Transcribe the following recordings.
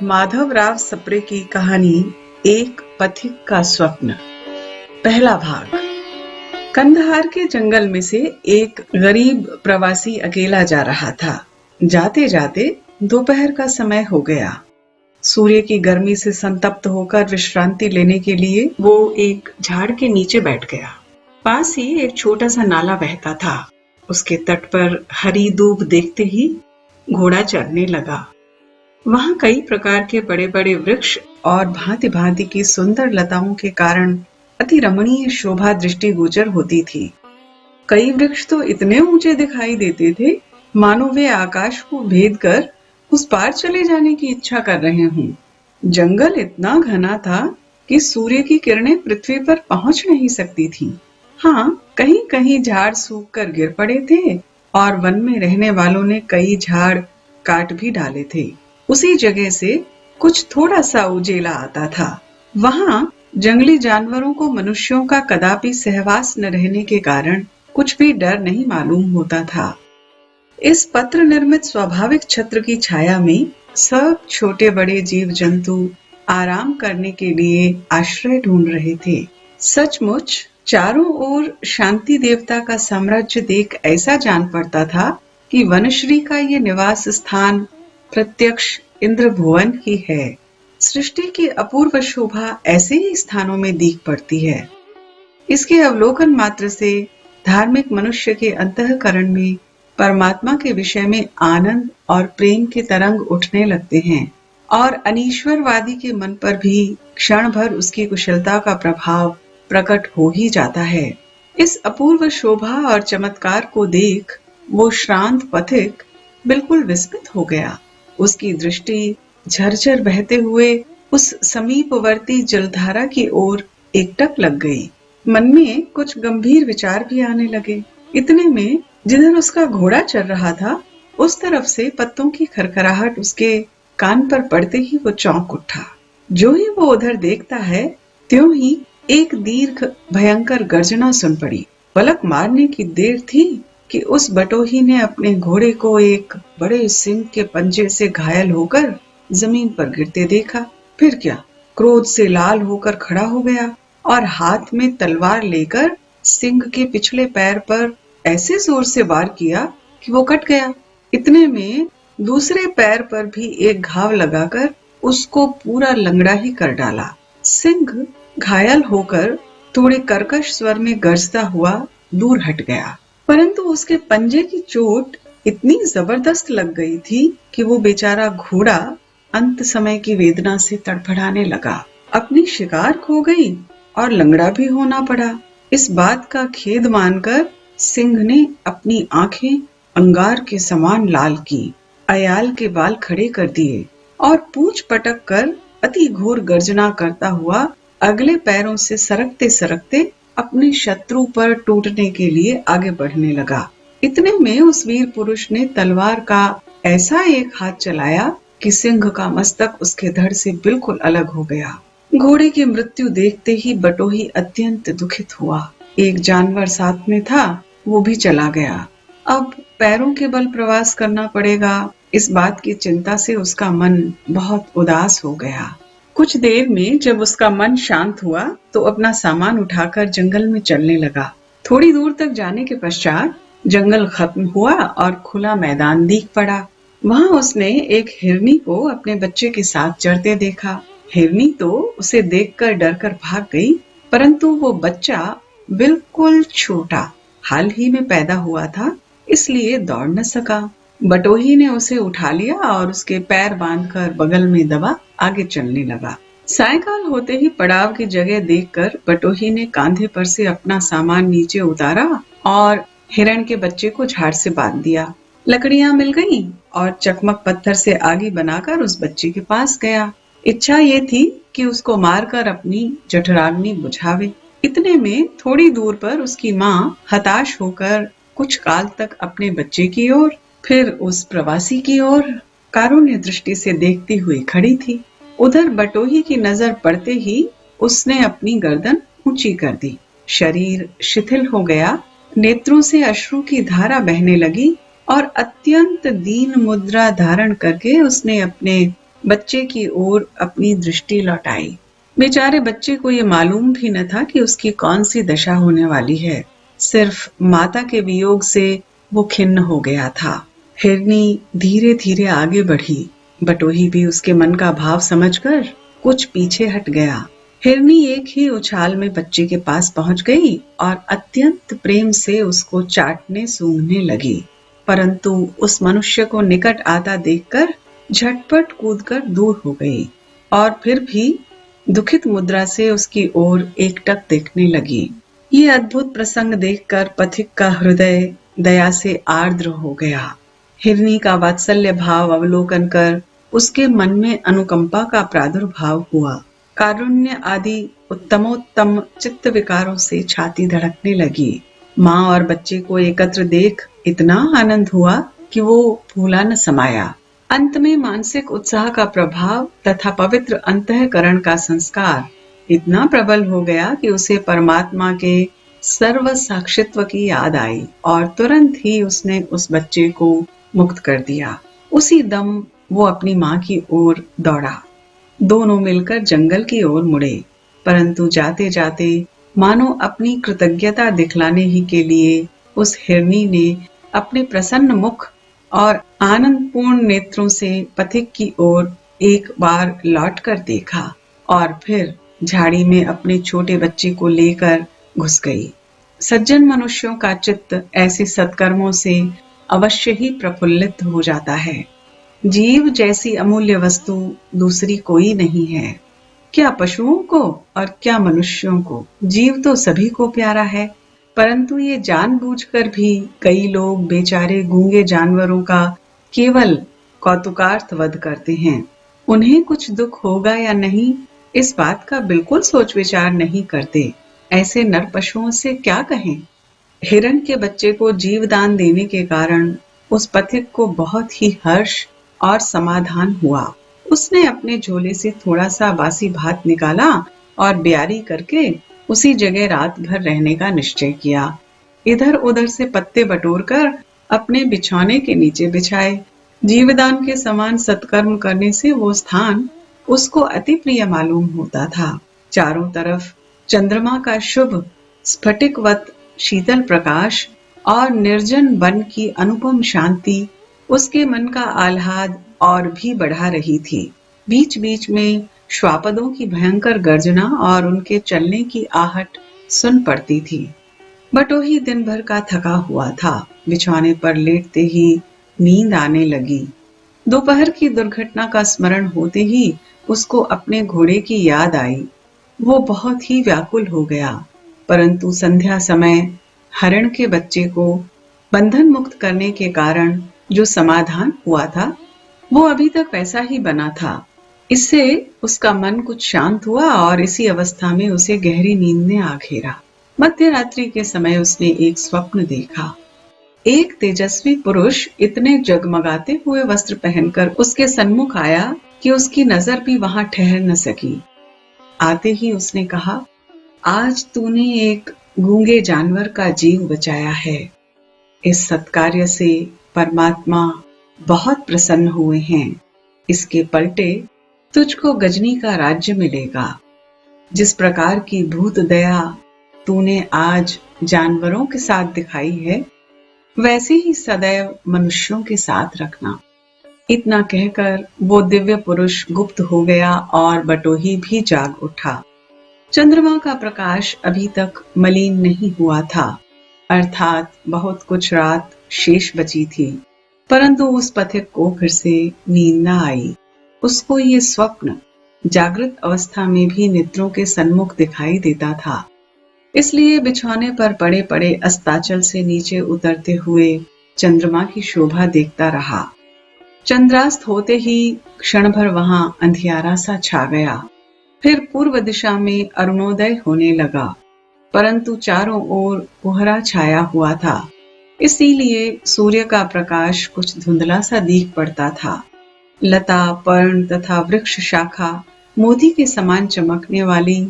माधवराव सप्रे की कहानी एक पथिक का स्वप्न। पहला भाग। कंधार के जंगल में से एक गरीब प्रवासी अकेला जा रहा था। जाते जाते दोपहर का समय हो गया। सूर्य की गर्मी से संतप्त होकर विश्रांति लेने के लिए वो एक झाड़ के नीचे बैठ गया। पास ही एक छोटा सा नाला बहता था। उसके तट पर हरी दूब देखते ही घोड़ा चढ़ने लगा। वहां कई प्रकार के बड़े बड़े वृक्ष और भांति भांति की सुंदर लताओं के कारण अति रमणीय शोभा दृष्टिगोचर होती थी। कई वृक्ष तो इतने ऊंचे दिखाई देते थे मानो वे आकाश को भेद कर उस पार चले जाने की इच्छा कर रहे हों। जंगल इतना घना था कि सूर्य की किरणें पृथ्वी पर पहुंच नहीं सकती थी। हाँ, कहीं कहीं झाड़ सूख कर गिर पड़े थे और वन में रहने वालों ने कई झाड़ काट भी डाले थे। उसी जगह से कुछ थोड़ा सा उजेला आता था। वहां जंगली जानवरों को मनुष्यों का कदापि सहवास न रहने के कारण कुछ भी डर नहीं मालूम होता था। इस पत्र निर्मित स्वाभाविक छत्र की छाया में सब छोटे बड़े जीव जंतु आराम करने के लिए आश्रय ढूंढ रहे थे। सचमुच चारों ओर शांति देवता का साम्राज्य देख ऐसा जान पड़ता था कि वनश्री का ये निवास स्थान प्रत्यक्ष इंद्र भुवन ही है। सृष्टि की अपूर्व शोभा ऐसे ही स्थानों में दिख पड़ती है। इसके अवलोकन मात्र से धार्मिक मनुष्य के अंतःकरण में परमात्मा के विषय में आनंद और प्रेम के तरंग उठने लगते हैं और अनीश्वरवादी के मन पर भी क्षण भर उसकी कुशलता का प्रभाव प्रकट हो ही जाता है। इस अपूर्व शोभा और चमत्कार को देख वो श्रांत पथिक बिल्कुल विस्मित हो गया। उसकी दृष्टि झरझर बहते हुए उस समीपवर्ती जलधारा की ओर एकटक लग गई। मन में कुछ गंभीर विचार भी आने लगे। इतने में जिधर उसका घोड़ा चल रहा था उस तरफ से पत्तों की खरखराहट उसके कान पर पड़ते ही वो चौंक उठा। जो ही वो उधर देखता है त्यों ही एक दीर्घ भयंकर गर्जना सुन पड़ी। पलक मारने की देर थी कि उस बटोही ने अपने घोड़े को एक बड़े सिंह के पंजे से घायल होकर जमीन पर गिरते देखा। फिर क्या, क्रोध से लाल होकर खड़ा हो गया और हाथ में तलवार लेकर सिंह के पिछले पैर पर ऐसे जोर से वार किया कि वो कट गया। इतने में दूसरे पैर पर भी एक घाव लगाकर उसको पूरा लंगड़ा ही कर डाला। सिंह घायल होकर थोड़े कर्कश स्वर में गरजता हुआ दूर हट गया, परंतु उसके पंजे की चोट इतनी जबरदस्त लग गई थी कि वो बेचारा घोड़ा अंत समय की वेदना से तड़फड़ाने लगा। अपनी शिकार खो गई और लंगड़ा भी होना पड़ा। इस बात का खेद मानकर सिंह ने अपनी आंखें अंगार के समान लाल की, अयाल के बाल खड़े कर दिए और पूंछ पटक कर अति घोर गर्जना करता हुआ अगले पैरों से सरकते सरकते अपने शत्रु पर टूटने के लिए आगे बढ़ने लगा। इतने में उस वीर पुरुष ने तलवार का ऐसा एक हाथ चलाया कि सिंह का मस्तक उसके धड़ से बिल्कुल अलग हो गया। घोड़े की मृत्यु देखते ही बटोही अत्यंत दुखित हुआ। एक जानवर साथ में था, वो भी चला गया। अब पैरों के बल प्रवास करना पड़ेगा, इस बात की चिंता से उसका मन बहुत उदास हो गया। कुछ देर में जब उसका मन शांत हुआ तो अपना सामान उठाकर जंगल में चलने लगा। थोड़ी दूर तक जाने के पश्चात जंगल खत्म हुआ और खुला मैदान दिख पड़ा। वहां उसने एक हिरनी को अपने बच्चे के साथ चरते देखा। हिरनी तो उसे देखकर डरकर भाग गई, परंतु वो बच्चा बिल्कुल छोटा, हाल ही में पैदा हुआ था, इसलिए दौड़ न सका। बटोही ने उसे उठा लिया और उसके पैर बांधकर बगल में दबा आगे चलने लगा। सायंकाल होते ही पड़ाव की जगह देखकर बटोही ने कांधे पर से अपना सामान नीचे उतारा और हिरण के बच्चे को झाड़ से बांध दिया। लकड़ियां मिल गईं और चकमक पत्थर से आगी बनाकर उस बच्चे के पास गया। इच्छा ये थी कि उसको मारकर अपनी जठराग्नि बुझावे। इतने में थोड़ी दूर पर उसकी माँ हताश होकर कुछ काल तक अपने बच्चे की ओर फिर उस प्रवासी की ओर कारुण्य दृष्टि से देखती हुई खड़ी थी। उधर बटोही की नजर पड़ते ही उसने अपनी गर्दन ऊंची कर दी। शरीर शिथिल हो गया, नेत्रों से अश्रु की धारा बहने लगी और अत्यंत दीन मुद्रा धारण करके उसने अपने बच्चे की ओर अपनी दृष्टि लौटाई। बेचारे बच्चे को ये मालूम भी न था कि उसकी कौन सी दशा होने वाली है। सिर्फ माता के वियोग से वो खिन्न हो गया था। हिरनी धीरे धीरे आगे बढ़ी। बटोही भी उसके मन का भाव समझकर कुछ पीछे हट गया। हिरनी एक ही उछाल में बच्चे के पास पहुंच गई और अत्यंत प्रेम से उसको चाटने सूंघने लगी, परंतु उस मनुष्य को निकट आता देखकर झटपट कूदकर दूर हो गई और फिर भी दुखित मुद्रा से उसकी ओर एकटक देखने लगी। ये अद्भुत प्रसंग देखकर पथिक का हृदय दया से आर्द्र हो गया। हिरनी का वात्सल्य भाव अवलोकन कर उसके मन में अनुकंपा का प्रादुर्भाव हुआ। कारुण्य आदि उत्तमोत्तम चित्त विकारों से छाती धड़कने लगी। माँ और बच्चे को एकत्र देख इतना आनंद हुआ कि वो फूला न समाया। अंत में मानसिक उत्साह का प्रभाव तथा पवित्र अंतःकरण का संस्कार इतना प्रबल हो गया कि उसे परमात्मा के सर्व साक्षित्व की याद आई और तुरंत ही उसने उस बच्चे को मुक्त कर दिया। उसी दम वो अपनी माँ की ओर दौड़ा। दोनों मिलकर जंगल की ओर मुड़े, परंतु जाते जाते मानो अपनी कृतज्ञता दिखलाने ही के लिए उस हिरनी ने अपने प्रसन्न मुख और आनंदपूर्ण नेत्रों से पथिक की ओर एक बार लौट कर देखा और फिर झाड़ी में अपने छोटे बच्चे को लेकर घुस गई। सज्जन मनुष्यों का चित्त ऐसे सत्कर्मों से अवश्य ही प्रफुल्लित हो जाता है। जीव जैसी अमूल्य वस्तु दूसरी कोई नहीं है। क्या पशुओं को और क्या मनुष्यों को, जीव तो सभी को प्यारा है, परंतु ये जानबूझकर भी कई लोग बेचारे गूंगे जानवरों का केवल कौतुकार्थ वध करते हैं। उन्हें कुछ दुख होगा या नहीं, इस बात का बिल्कुल सोच विचार नहीं करते। ऐसे नर पशुओं से क्या कहें। हिरण के बच्चे को जीवदान देने के कारण उस पथिक को बहुत ही हर्ष और समाधान हुआ। उसने अपने झोले से थोड़ा सा बासी भात निकाला और ब्यारी करके उसी जगह रात भर रहने का निश्चय किया। इधर उधर से पत्ते बटोरकर अपने बिछौने के नीचे बिछाए। जीवदान के समान सत्कर्म करने से वो स्थान उसको अति प्रिय मालूम होता था। चारों तरफ चंद्रमा का शुभ स्फटिकवत शीतल प्रकाश और निर्जन वन की अनुपम शांति उसके मन का आह्लाद और भी बढ़ा रही थी। बीच बीच में श्वापदों की भयंकर गर्जना और उनके चलने की आहट सुन पड़ती थी। बटोही दिन भर का थका हुआ था। बिछौने पर लेटते ही नींद आने लगी। दोपहर की दुर्घटना का स्मरण होते ही उसको अपने घोड़े की याद आई। वो बहुत ही व्याकुल हो गया, परंतु संध्या समय हरण के बच्चे को बंधन मुक्त करने के कारण जो समाधान हुआ था वो अभी तक वैसा ही बना था। इससे उसका मन कुछ शांत हुआ और इसी अवस्था में उसे गहरी नींद ने आ घेरा। मध्य रात्रि के समय उसने एक स्वप्न देखा। एक तेजस्वी पुरुष इतने जगमगाते हुए वस्त्र पहनकर उसके सन्मुख आया कि उसकी नजर भी वहां ठहर न सकी। आते ही उसने कहा, आज तूने एक गूंगे जानवर का जीव बचाया है। इस सत्कार्य से परमात्मा बहुत प्रसन्न हुए हैं। इसके पलटे तुझको गजनी का राज्य मिलेगा। जिस प्रकार की भूत दया तूने आज जानवरों के साथ दिखाई है, वैसे ही सदैव मनुष्यों के साथ रखना। इतना कहकर वो दिव्य पुरुष गुप्त हो गया और बटोही भी जाग उठा। चंद्रमा का प्रकाश अभी तक मलिन नहीं हुआ था, अर्थात बहुत कुछ रात शेष बची थी, परंतु उस पथिक को फिर से नींद न आई। उसको ये स्वप्न जागृत अवस्था में भी नेत्रों के सन्मुख दिखाई देता था। इसलिए बिछौने पर पड़े पड़े अस्ताचल से नीचे उतरते हुए चंद्रमा की शोभा देखता रहा। चंद्रास्त होते ही क्षण भर वहां अंधियारा सा छा गया। फिर पूर्व दिशा में अरुणोदय होने लगा, परंतु चारों ओर कोहरा छाया हुआ था, इसीलिए सूर्य का प्रकाश कुछ धुंधला सा दिख पड़ता था। लता, पर्ण तथा वृक्ष शाखा मोती के समान चमकने वाली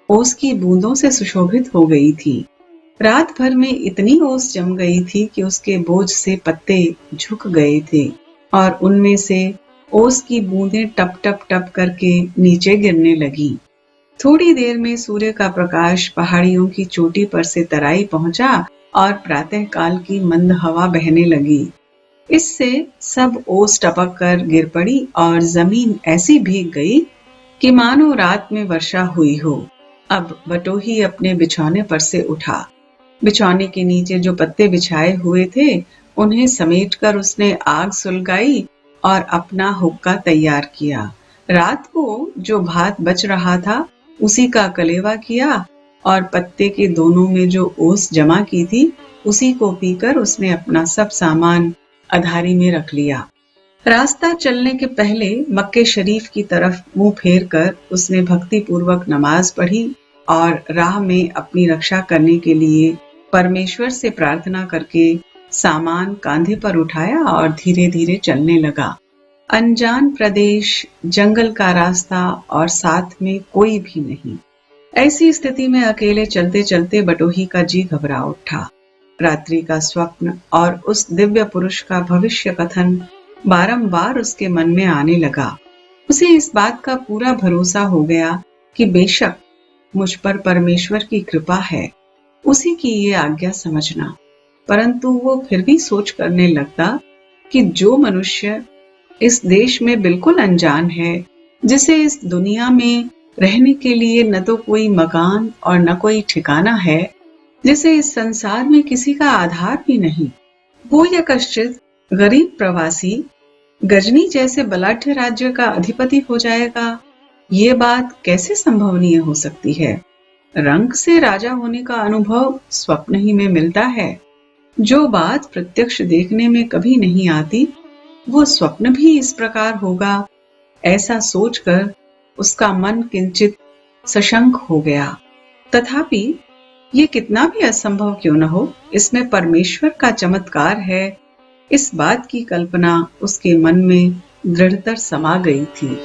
ओस की बूंदों से सुशोभित हो गई थी। रात भर में इतनी ओस जम गई थी कि उसके बोझ से पत्ते झुक गए थे और उनमें से ओस की बूंदें टप टप टप करके नीचे गिरने लगी। थोड़ी देर में सूर्य का प्रकाश पहाड़ियों की चोटी पर से तराई पहुंचा और प्रातःकाल की मंद हवा बहने लगी। इससे सब ओस टपक कर गिर पड़ी और जमीन ऐसी भीग गई कि मानो रात में वर्षा हुई हो। अब बटोही अपने बिछौने पर से उठा। बिछौने के नीचे जो पत्ते बिछाए हुए थे उन्हें समेटकर उसने आग सुलगाई और अपना हुक्का तैयार किया। रात को जो भात बच रहा था उसी का कलेवा किया और पत्ते के दोनों में जो ओस जमा की थी उसी को पीकर उसने अपना सब सामान अधारी में रख लिया। रास्ता चलने के पहले मक्के शरीफ की तरफ मुंह फेर कर उसने भक्ति पूर्वक नमाज पढ़ी और राह में अपनी रक्षा करने के लिए परमेश्वर से प्रार्थना करके सामान कांधे पर उठाया और धीरे धीरे चलने लगा। अनजान प्रदेश, जंगल का रास्ता और साथ में कोई भी नहीं। ऐसी स्थिति में अकेले चलते चलते बटोही का जी घबरा उठा। रात्रि का स्वप्न और उस दिव्य पुरुष का भविष्य कथन बारंबार उसके मन में आने लगा। उसे इस बात का पूरा भरोसा हो गया कि बेशक मुझ पर परमेश्वर की कृपा है, उसी की ये आज्ञा समझना। परंतु वो फिर भी सोच करने लगता कि जो मनुष्य इस देश में बिल्कुल अनजान है, जिसे इस दुनिया में रहने के लिए न तो कोई मकान और न कोई ठिकाना है, जिसे इस संसार में किसी का आधार भी नहीं, वो यकश्चित गरीब प्रवासी गजनी जैसे बलाढ्य राज्य का अधिपति हो जाएगा, ये बात कैसे संभवनीय हो सकती है। रंक से राजा होने का अनुभव स्वप्न ही में मिलता है। जो बात प्रत्यक्ष देखने में कभी नहीं आती, वो स्वप्न भी इस प्रकार होगा, ऐसा सोचकर उसका मन किंचित सशंक हो गया। तथापि ये कितना भी असंभव क्यों न हो, इसमें परमेश्वर का चमत्कार है, इस बात की कल्पना उसके मन में दृढ़तर समा गई थी।